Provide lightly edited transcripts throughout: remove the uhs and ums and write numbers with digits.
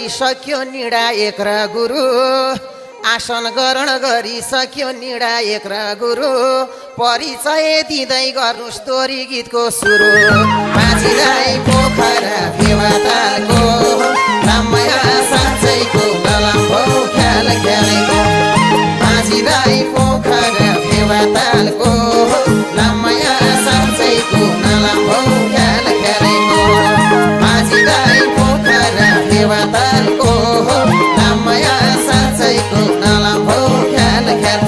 गरिसक्यो निर्णायक र गुरु आसन ग्रहण गरिसक्यो निर्णायक र गुरु परिचय दिँदै गर्नुस् दोरी गीतको सुरु माझीलाई पोखरा फेवातालको रामया साँच्चैको नलाम्बो ख्याल ख्यालेको माझीलाई पोखरा फेवातालको रामया साँच्चैको नलाम्बो ख्याल ख्यालेको माझीलाई पोखरा फेवातालको रामया साँच्चैको नलाम्बो ख्याल ख्याल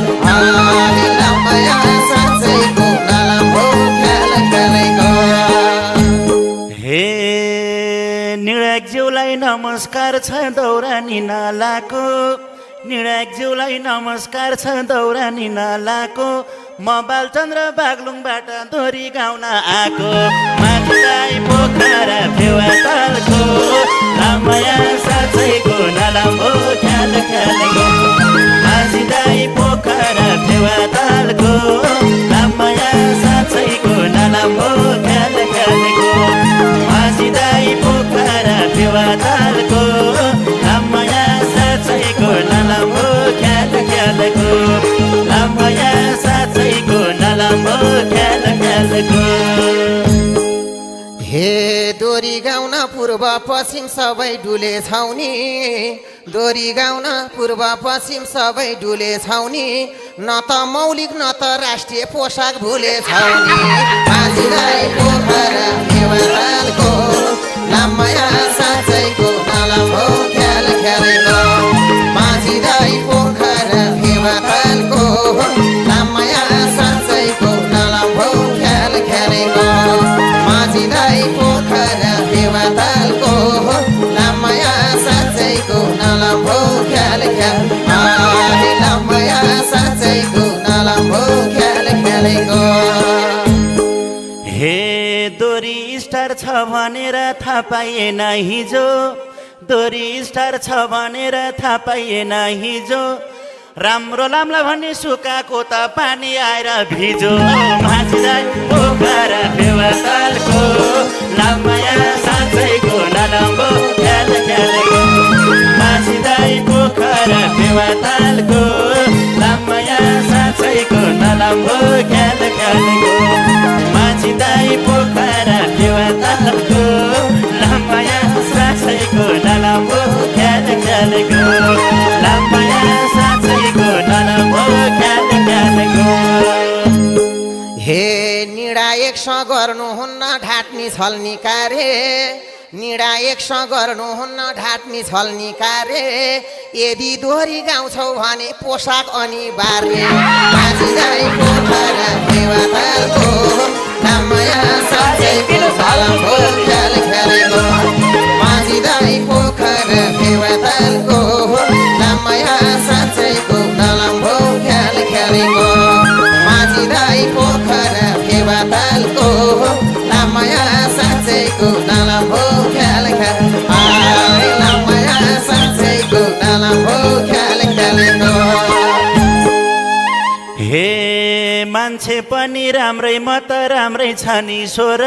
रामया साँच्चैको नलाम्बो ख्याल ख्यालेको। हे निर्णायक ज्यूलाई नमस्कार छ दौरानी नालाको निर्णायक ज्यूलाई नमस्कार छ दौरानी नालाको म बालचन्द्र बागलुङबाट दोरी गाउन आएको माझीलाई पोखरा फेवातालको रामया साँच्चैको नलाम्बो ख्याल ख्यालेको माझीलाई पोखरा फेवातालको रामया साँच्चैको नलाम्बो ख्याल ख्यालेको माझीलाई पोखरा फेवातालको रामया साँच्चैको नलाम्बो ख्याल ख्यालेको रामया साँच्चैको नलाम्बो ख्याल ख्यालेको। हे दोरी गाउन पूर्व पश्चिम सबै डुले छाउनी दोरी गाउन पूर्व पश्चिम सबै डुले छाउनी न त मौलिक न त राष्ट्रिय पोसाक भुले छाउनी माझीलाई पोखरा फेवातालको रामया साँच्चैको नलाम्बो ख्याल ख्यालेको माझीलाई पोखरा फेवातालको रामया साँच्चैको नलाम्बो ख्याल ख्यालेको माझीलाई पोखरा फेवातालको रामया साँच्चैको नलाम्बो ख्याल ख्याल रामया साँच्चैको नलाम्बो ख्याल ख्यालेको। हे दोरी स्टार छ भनेर थाहा पाइएन हिजो दोरी स्टार छ भनेर थाहा पाइएन हिजो राम्रो लाम्ला भन्ने सुकाको त पानी आएर भिजो माझीलाई पोखरा फेवातालको रामया साँच्चैको नलाम्बो ख्याल ख्यालेको माझीलाई पोखरा फेवातालको रामया साँच्चैको नलाम्बो ख्याल ख्यालेको माझीलाई पोखरा फेवातालको रामया साँच्चैको नलाम्बो ख्याल ख्यालेको रामया साँच्चैको नलाम्बो ख्याल ख्यालेको। हे निर्णायकसँग गर्नुहुन्न ढाट्ने छल्नी कार्य निर्णायकसँग गर्नुहुन्न ढाट्ने छल्नी कार्य यदि दोहोरी गाउँछौ भने पोसाक अनिवार्य माझीलाई पोखरा फेवातालको रामया साँच्चैको नलाम्बो ख्याल ख्यालेको माझीलाई पोखरा फेवातालको रामया साँच्चैको नलाम्बो ख्याल ख्यालेको माझीलाई पोखरा फेवातालको रामया साँच्चैको नलाम्बो ख्याल ख्याल रामया साँच्चैको नलाम्बो ख्याल ख्यालेको। हे मान्छे पनि राम्रै म त राम्रै छ नि स्वर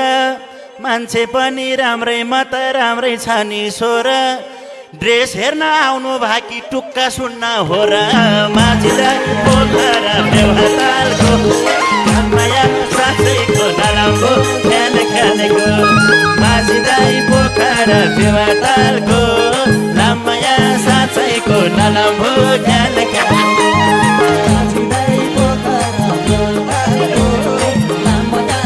मान्छे पनि राम्रै म त राम्रै छ नि स्वर ड्रेस हेर्न आउनु भाकी टुक्का सुन्न हो र माझीलाई पोखरा फेवातालको रामया साँच्चैको नलाम्बो ख्याल ख्यालेको माझीलाई पोखरा फेवातालको रामया साँच्चैको नलाम्बो ख्याल ख्यालेको माझीलाई पोखरा फेवातालको रामया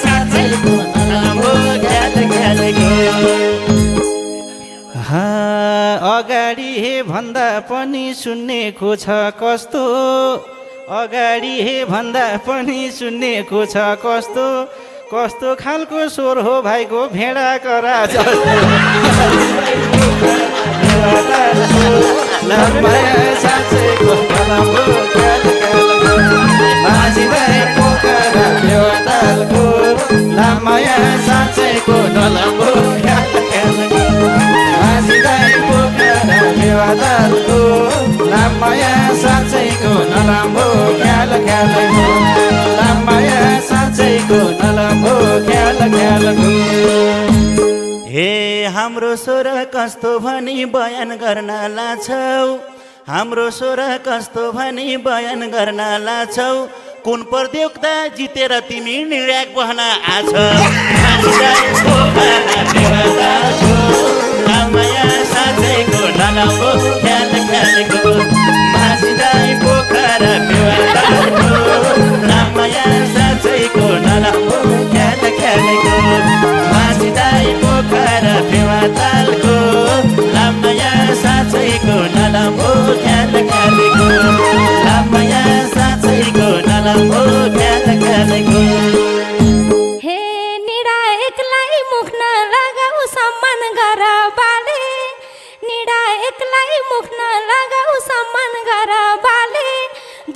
साँच्चैको नलाम्बो ख्याल ख्यालेको अगाडि हे भन्दा पनि सुन्नेको छ कस्तो अगाडि हे भन्दा पनि सुन्नेको छ कस्तो कस्तो खालको स्वर हो भाइको भेडा करा जस्तो रामया साँच्चैको नलाम्बो ख्याल ख्यालेको माझीलाई पोखरा फेवातालको रामया साँच्चैको नलाम्बो ख्याल ख्यालेको माझीलाई पोखरा फेवातालको रामया साँच्चैको नलाम्बो ख्याल ख्यालेको रामया साँच्चैको नलाम्बो ख्याल ख्यालको हे हाम्रो स्वर कस्तो भनी बयान गर्न लाछौ हाम्रो स्वर कस्तो भनी बयान गर्न लाछौ कुन प्रतियोगिता जितेर तिमी निर्णायक बहन आछ माया साँच्चैको नलाम्रो ख्याल ख्यालको माझीदाई पोखरा फेवातालको माया साँच्चैको नलाम्रो ख्याल ख्यालको माझीदाई पोखरा फेवातालको माया साँच्चैको नलाम्रो ख्याल ख्यालको माया साँच्चैको नलाम्रो ख्याल ख्यालको हे निर्णायकलाई मुख नलगाऊ सम्मान गर बाले निर्णायकलाई मुख नलगाऊ सम्मान गर बाले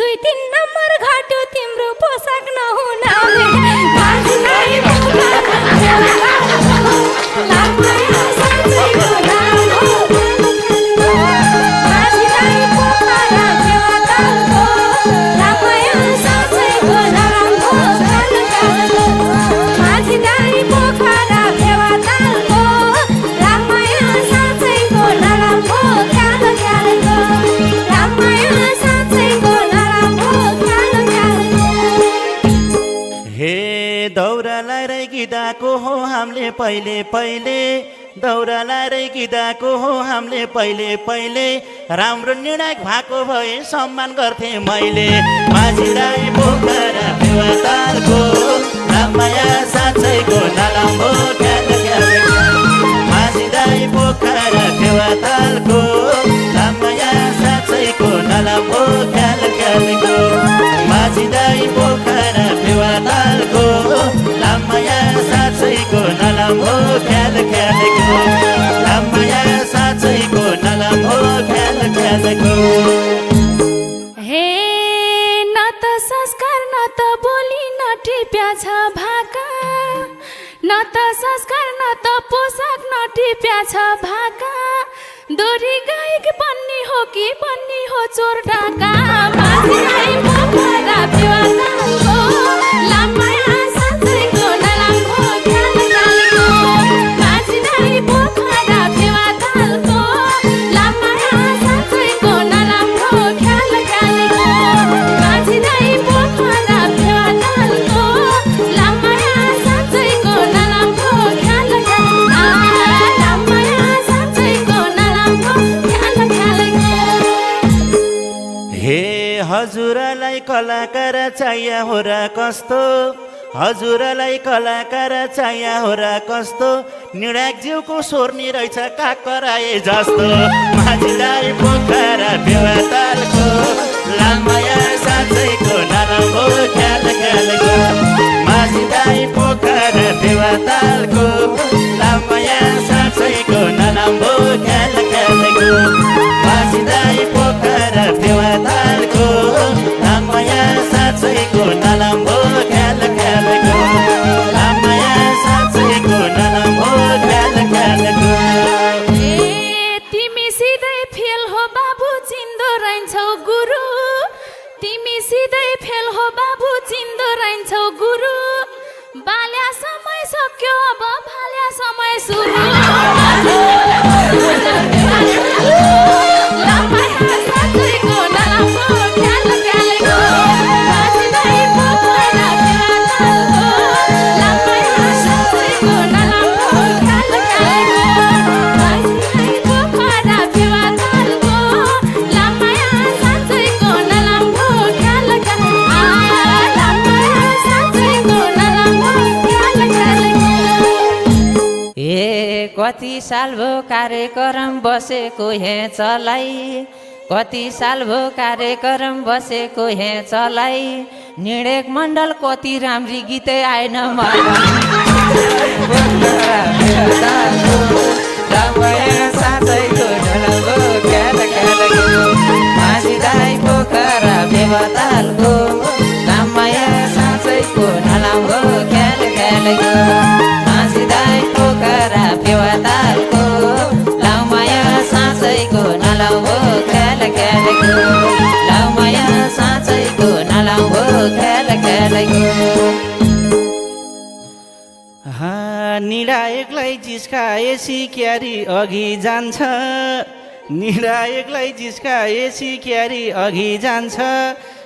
2-3 नम्बर घट्यो तिम्रो पोसाक नहुनाले माझीलाई दौरा लाएर गीताको हो हामीले पहिले पहिले दौरा लाएर गीताको हो हामीले पहिले पहिले राम्रो निर्णायक भएको भए सम्मान गर्थे मैले माझीदाई पोखरा फेवातालको माया साँच्चैको नलाम्रो ख्याल ख्यालको माझीदाई पोखरा फेवातालको माया साँच्चैको नलाम्रो ख्याल ख्यालको माझीदाई पोखरा फेवातालको माया साँच्चैको नलाम्रो ख्याल ख्यालको माया साँच्चैको नलाम्रो ख्याल ख्यालको हे न त संस्कार न त बोली न टिप्या छ भाका न त संस्कार न त पोसाक न टिप्या छ भाका दोरी गायक बन्ने हो कि बन्ने हो चोर डाका माझीलाई पोखरा फेवातालको लामाया साँच्चैको नलाम्रो ख्याल ख्यालको माझीलाई पोखरा फेवातालको लामाया साँच्चैको नलाम्रो ख्याल ख्यालको माझीलाई पोखरा फेवातालको लामाया साँच्चैको नलाम्रो ख्याल लामाया साँच्चैको नलाम्रो ख्याल ख्यालको हे हजुरलाई कलाकार चाहिया हो र कस्तो हजुरलाई कलाकार चाहिया हो र कस्तो निर्णायक ज्यूको स्वर्णी रहेछ काकराए जस्तो माझीदाई पोखरा फेवातालको लामाया साँच्चैको नलाम्रो ख्याल ख्यालको माझीदाई पोखरा फेवातालको लामाया साँच्चैको नलाम्रो ख्याल ख्यालको माझीदाई पोखरा फेवातालको लामाया साँच्चैको नलाम्रो ख्याल ख्यालको लामाया साँच्चैको नलाम्रो ख्याल ख्यालको तिमी सिधै फेल हो बाबु चिन्दो रहन्छौ गुरु तिमी सिधै फेल हो बाबु चिन्दो रहन्छौ गुरु बाल्या समय सक्यो अब भाल्या समय सुरु लामाया साँच्चैको नलाम्रो ख्याल ख्यालको माझीलाई पोखरा फेवातालको लामाया साँच्चैको नलाम्रो ख्याल ख्यालको माझीलाई पोखरा फेवातालको लामाया साँच्चैको नलाम्रो ख्याल लामाया साँच्चैको नलाम्रो ख्याल ख्यालको ए कति साल भो कार्यक्रम बसेको हे चलाई कति साल भो कार्यक्रम बसेको हे चलाई निर्णायक मण्डल कति राम्री गीतै आएन रामाया साँच्चैको नलाम्रो ख्याल ख्यालको माझीदाई पोखरा फेवातालको रामाया साँच्चैको नलाम्रो ख्याल ख्यालको माझीदाई पोखरा फेवातालको लामाया साँच्चैको नलाम्रो ख्याल ख्यालको लामाया साँच्चैको नलाम्रो ख्याल ख्यालको जिस्काएसी क्यारी अघि जान्छ निर्णायकलाई जिस्काएसी क्यारी अघि जान्छ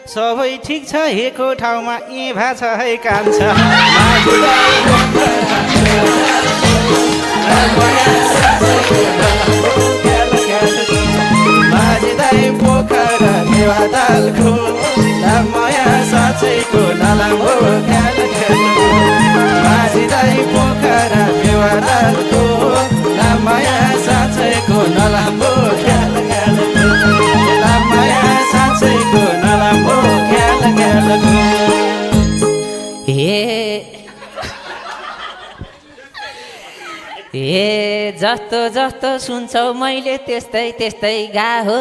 सबै ठिक छ हेको ठाउँमा भा छ है कान्छ माझिदाई पोखरा देवातालको लामया साँचैको नलाम्रो ख्याल ख्याल माझिदाई पोखरा देवातालको लामया साँचैको नलाम्रो ख्याल ख्याल लामया साँचैको नलाम्रो ख्याल ख्याल जस्तो जस्तो सुन्छौ मैले त्यस्तै त्यस्तै गा हो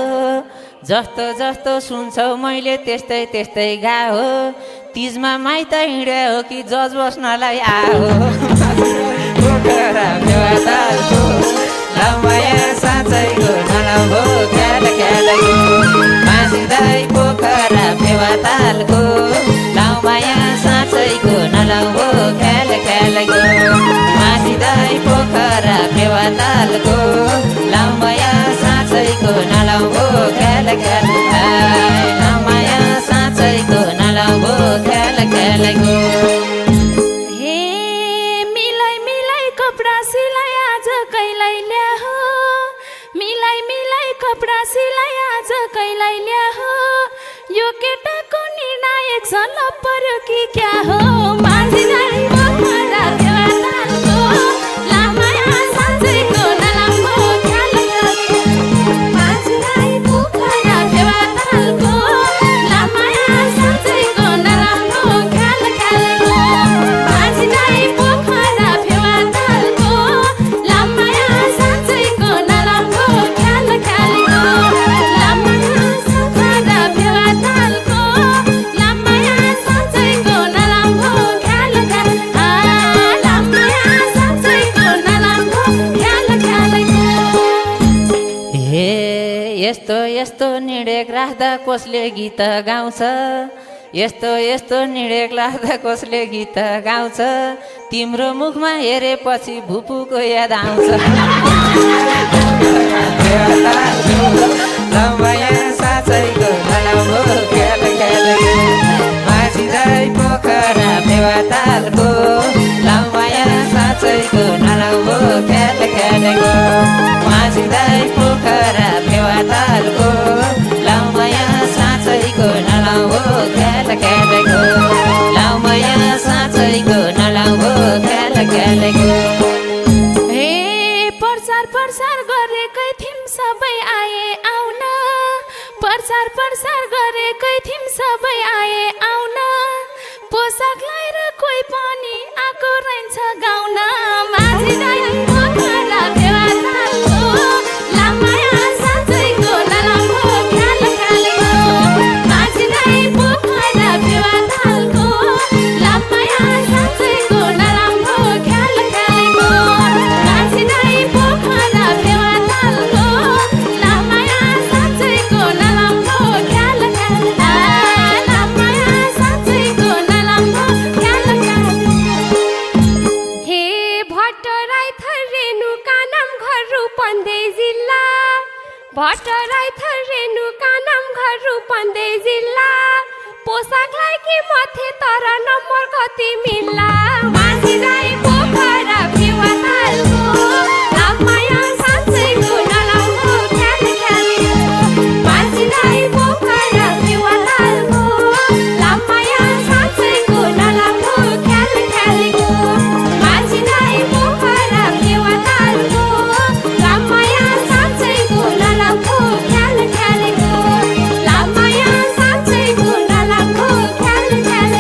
जस्तो जस्तो सुन्छौ मैले त्यस्तै त्यस्तै गा हो तिजमा माइत हिँडे हो कि जज बस्नलाई आहो पोखरा फेवातालको लामया साँचैको नलाम्रो ख्याल ख्याल माझिदाई पोखरा फेवातालको लामया साँचैको नलाम्रो ख्याल ख्याल माझिदाई पोखरा फेवातालको लामया साँचैको नलाम्रो ख्याल ख्याल लामया साँचैको नलाम्रो ख्याल ख्याल हे मिलाई मिलाई कपडा सिलाई आज कैलाई ल्या हो मिलाई मिलाई कपडा सिलाई आज कैलाई ल्या हो यो केटाको निर्णायक सल पर्यो कि क्या हो माझिदाई पोखरा फेवातालको लामया साँचैको नलाम्रो ख्याल ख्याल माझिदाई पोखरा फेवातालको लामया साँचैको नलाम्रो ख्याल ख्याल माझिदाई पोखरा फेवातालको लामया साँचैको नलाम्रो ख्याल ख्याल लामया पोखरा फेवातालको लामया साँचैको नलाम्रो ख्याल ख्याल लामया साँचैको नलाम्रो ख्याल ख्याल हे यस्तो यस्तो निर्णयक राख्दा कसले गीत गाउँछ यस्तो यस्तो निर्णयक राख्दा कसले गीत गाउँछ तिम्रो मुखमा हेरेपछि भुपुको याद आउँछ लामया साँचैको नलाम्रो ख्याल ख्याल माझिदाई पोखरा फेवातालको लामया साँचैको नलाम्रो ख्याल ख्याल माझिदाई पोखरा फेवातालको लामया साँचैको नलाम्रो ख्याल ख्याल लामया साँचैको नलाम्रो ख्याल ख्याल हे प्रचार प्रसार गरेकै थिम सबै आए आउन प्रचार प्रसार गरेकै थिम सबै आए आउन पोसाक लाएर कोही पनि आएको रहन्छ गाउन माझिदाई पोखरा फेवातालको लामया साँचैको नलाम्रो ख्याल ख्याल माझिदाई पोखरा फेवातालको लामया साँचैको नलाम्रो ख्याल ख्याल माझिदाई पोखरा फेवातालको लामया साँचैको नलाम्रो ख्याल ख्याल लामया साँचैको नलाम्रो ख्याल ख्याल हे भट्टराई थर रेणुका नाम घर रूपन्देही जिल्ला भट्टराई थर रेणुका नाम घर रूपन्देही जिल्ला पोसाकलाई कि मथे तर नम्बर कति मिल्ला माझिदाई पोखरा फेवातालको लामया साँचैको नलाम्रो ख्याल ख्याल माझिदाई पोखरा फेवातालको लामया साँचैको नलाम्रो ख्याल ख्याल माझिदाई पोखरा फेवातालको लामया साँचैको नलाम्रो ख्याल ख्याल लामया साँचैको नलाम्रो ख्याल ख्याल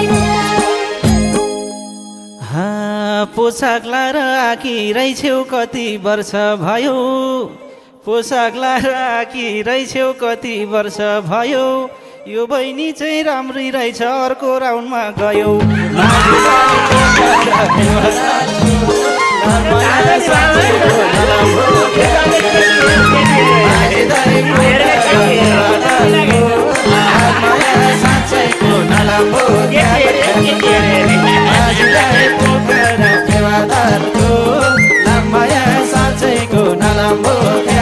पोसाक लाएर आकी रहेछौ कति वर्ष भयो पोसाक लाएर आकी रहेछौ कति वर्ष भयो यो बहिनी चाहिँ राम्रै रहेछ अर्को राउन्डमा गयौ साँचैको नलाम्रो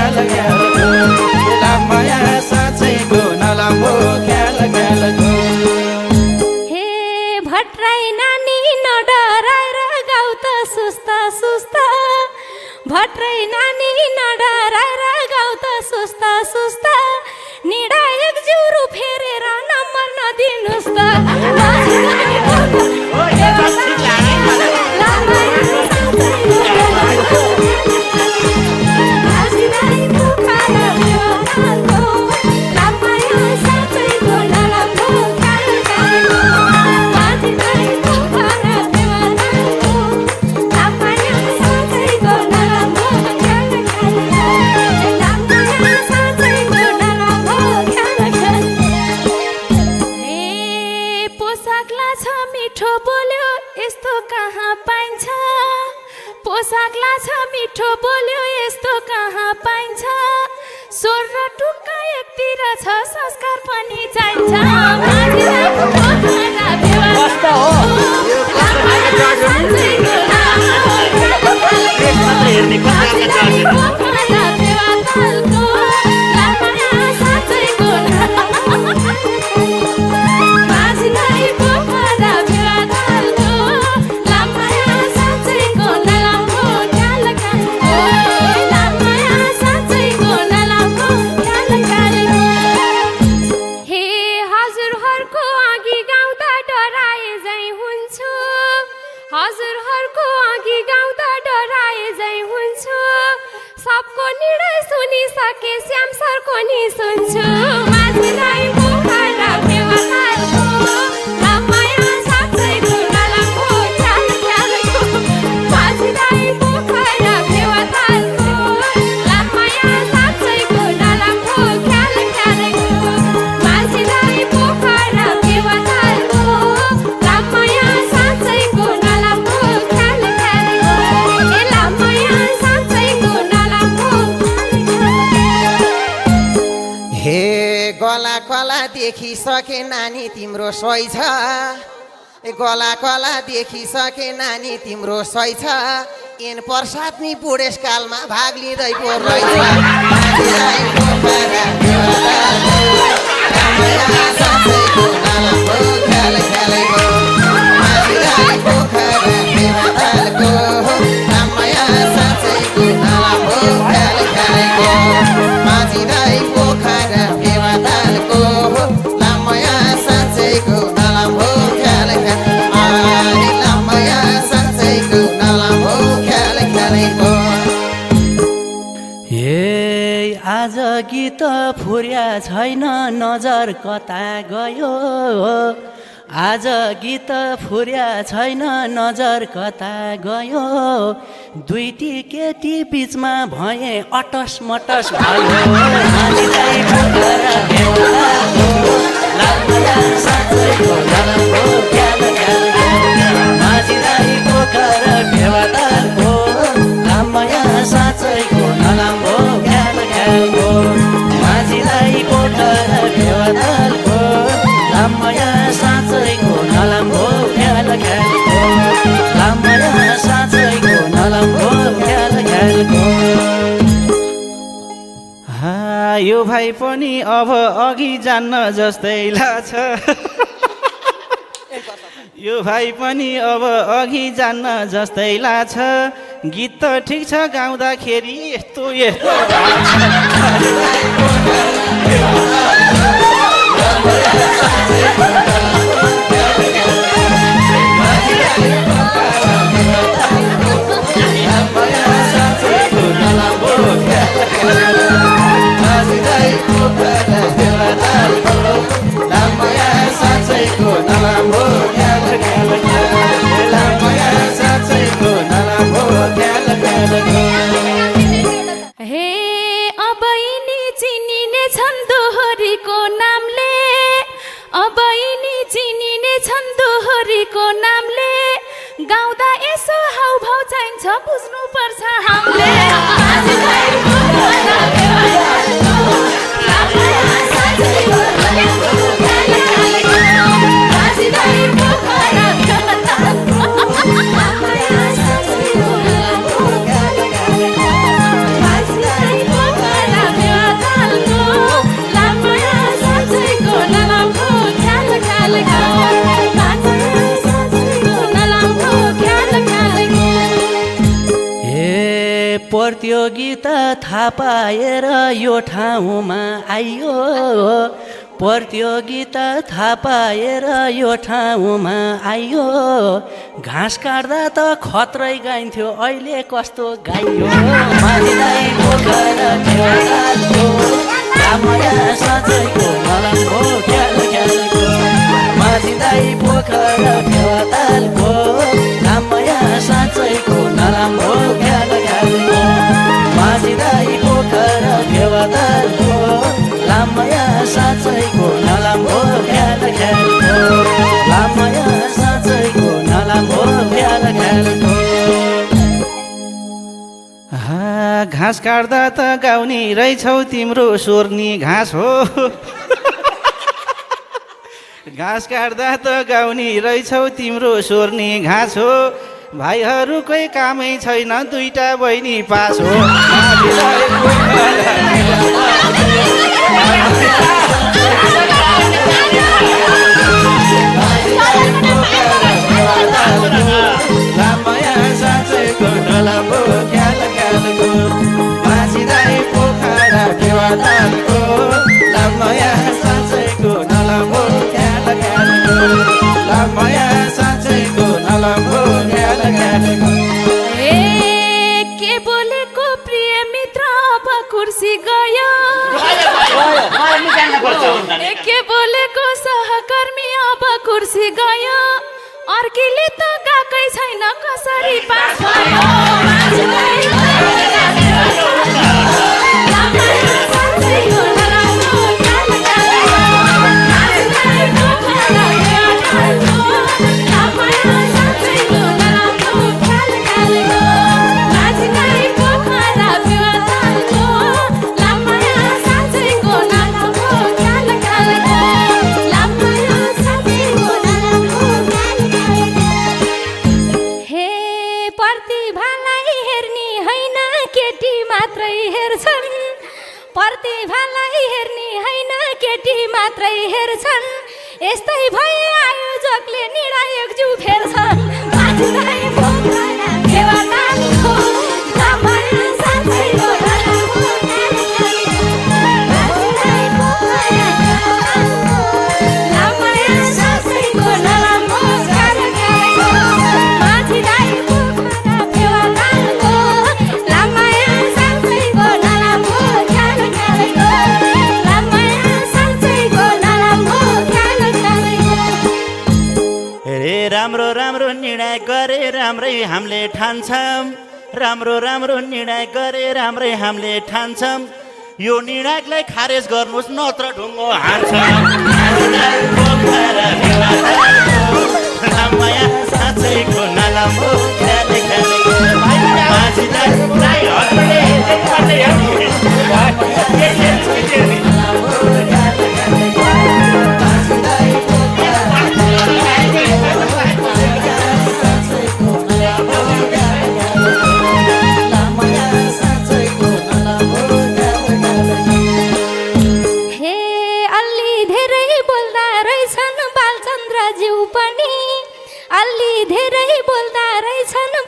ख्याल ख्यालको लामाया साँच्चैको नलाम्रो ख्याल ख्यालको हे भट्टराई नानी नडराएर गाउँ त सुस्ता सुस्ता भट्टराई नानी नडराएर गाउँ त सुस्ता सुस्ता निर्णायक जिउरू फेरेर नम्बर नदिनुस् त पोसाकला छ मिठो बोल्यो यस्तो कहाँ पाइन्छ स्वर र टुक्का एकतिर छ संस्कार पनि चाहिन्छ हजुरहरूको अघि गाउँदा डराए झै हुन्छु सबको निर्णय सुनिसके श्याम सरको नि सुन्छु माझीलाई मुखाएर फेवातालको रामाया साँच्चैको नलामको ख्याल ख्यालको माझीलाई मुखाएर फेवातालको रामाया साँच्चैको नलामको ख्याल ख्यालको माझीलाई मुखाएर फेवातालको रामाया साँच्चैको गला कला देखिसके नानी तिम्रो सही छ गला कला देखिसके नानी तिम्रो सही छ एन प्रसाद नि बुढेसकालमा भाग लिँदै पो रहेछ आज गीत फुर्या छैन नजर कता गयो आज गीत फुर्या छैन नजर कता गयो दुईटी केटी बिचमा भए अटस मटस भयो साँच्चैको नलाम्रो ख्याल ख्यालको माझीलाई पोखर फेवातालको लामया साँच्चैको नलाम्रो ख्याल ख्यालको लामया साँच्चैको नलाम्रो ख्याल ख्यालको यो भाइ पनि अब अघि जान्न जस्तै लाग्छ यो भाइ पनि अब अघि जान्न जस्तै लाग्छ गीत त ठिक छ गाउँदाखेरि यस्तो यस्तो हे अब यिनी चिनिने छन् दोहोरीको नामले अब यिनी चिनिने छन् दोहोरीको नामले गाउँदा यसो हाउभाउ चाहिन्छ बुझ्नु पर्छ हामीले प्रतियोगिता थाहा पाएर यो ठाउँमा आइयो प्रतियोगिता थाहा पाएर यो ठाउँमा आइयो घाँस काट्दा त खत्रै गाइन्थ्यो अहिले कस्तो गाइयो माथिलाई पोखरा फेवातालको रामया साँच्चैको नराम्रो ख्याल ख्यालको माथिलाई पोखरा फेवातालको रामया साँच्चैको नराम्रो ख्याल ख्यालको माथिलाई पोखरा फेवातालको लामया साँच्चैको नराम्रो ख्याल ख्यालको लामया साँच्चैको नराम्रो ख्याल ख्यालको घाँस काट्दा त गाउने रहेछौ तिम्रो स्वर्णी घाँस हो घाँस काट्दा त गाउने रहेछौ तिम्रो स्वर्णी घाँस हो भाइहरूकै कामै छैन दुईटा बहिनी पास हो रामया साँच्चैको नराम्रो ख्याल ख्यालको माछिँदै पोखरा फेवातालको रामया साँच्चैको नराम्रो ख्याल ख्यालको रामया साँच्चैको नराम्रो ख्याल ख्यालको के बोलेको प्रिय मित्र अब कुर्सी गयो के बोलेको सहकर्मी अब कुर्सी गयो अर्कीले त गएकै छैन कसरी पास प्रतिभालाई हेर्ने होइन केटी मात्रै हेर्छन् यस्तै भए आयोजकले निर्णायक जु फेर्छन् माथिलाई पोखरा फेवातालको रामया साँच्चैको नराम्रो माथिलाई पोखरा फेवातालको रामया साँच्चैको नराम्रो ख्याल ख्यालको माथिलाई पोखरा फेवातालको रामया साँच्चैको नराम्रो राम्रो राम्रो निर्णय गरे राम्रै हामीले ठान्छौँ राम्रो राम्रो निर्णय गरे राम्रै हामीले ठान्छौँ यो निर्णयलाई खारेज गर्नुहोस् नत्र ढुङ्गो हान्छौँ रामया साँच्चैको नराम्रो ख्याल ख्यालको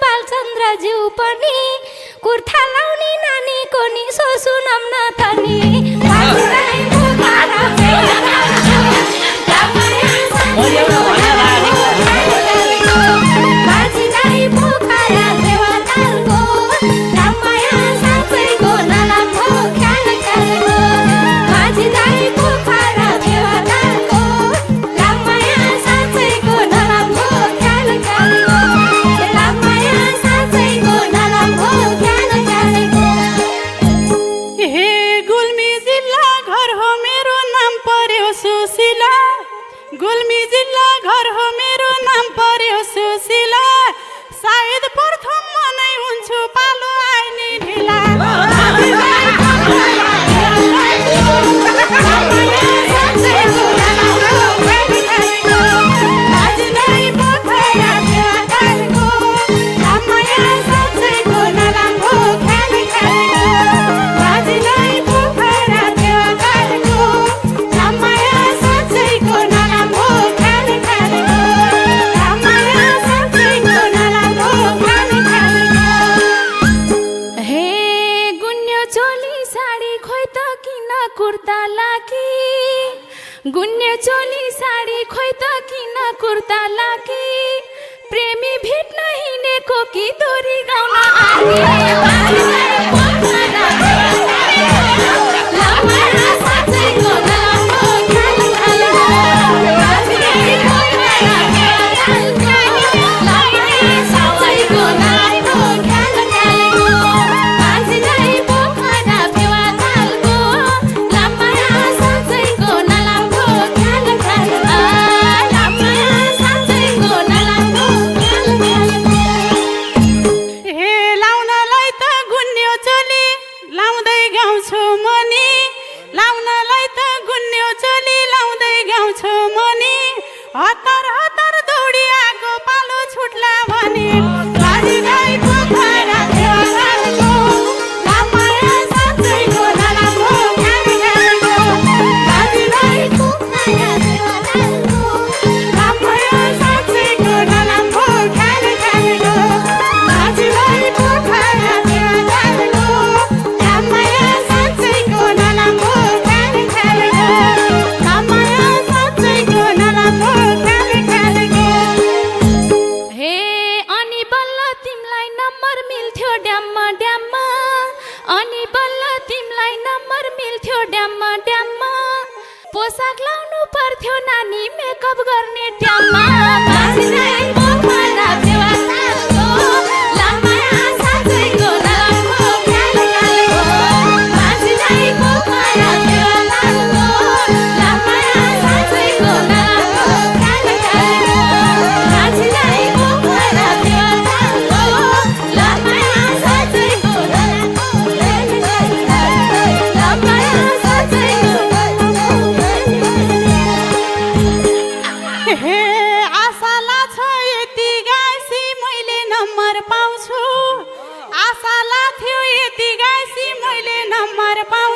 बालचन्द्रज्यू पनि कुर्था लाउने नानीको नि सुनम न त नि कुर्ता लाकी गुन्ने चोली साडी खोइ त किन कुर्ता लाकी प्रेमी भेट्न हिँडेको कि दोरी गाउन हतार हतार दौडी आएको पालो छुट्ला भने बाजीलाई पोखरा देवालको लामाया साँच्चैको नराम्रो ख्याल गरेको बाजीलाई पोखरा देवालको लामाया साँच्चैको नराम्रो ख्याल गरेको बाजीलाई पोखरा देवालको लामाया साँच्चैको नराम्रो ख्याल गरेको लामाया साँच्चैको नराम्रो पोसाक लाउनु पर्थ्यो नानी मेकअप गर्ने ट्याममा बाजीलाई पोखरा देवालको लामाया साँच्चैको नराम्रो ख्याल गरेको बाजीलाई पोखरा देवालको लामाया साँच्चैको नराम्रो ख्याल गरेको बाजीलाई पोखरा देवालको लामाया साँच्चैको नराम्रो ख्याल गरेको लामाया साँच्चैको हे आशा लाग्छ यति गाइसी मैले नम्बर पाउँछु आशा लाग्थ्यो यति गाइसी मैले नम्बर पाउँछु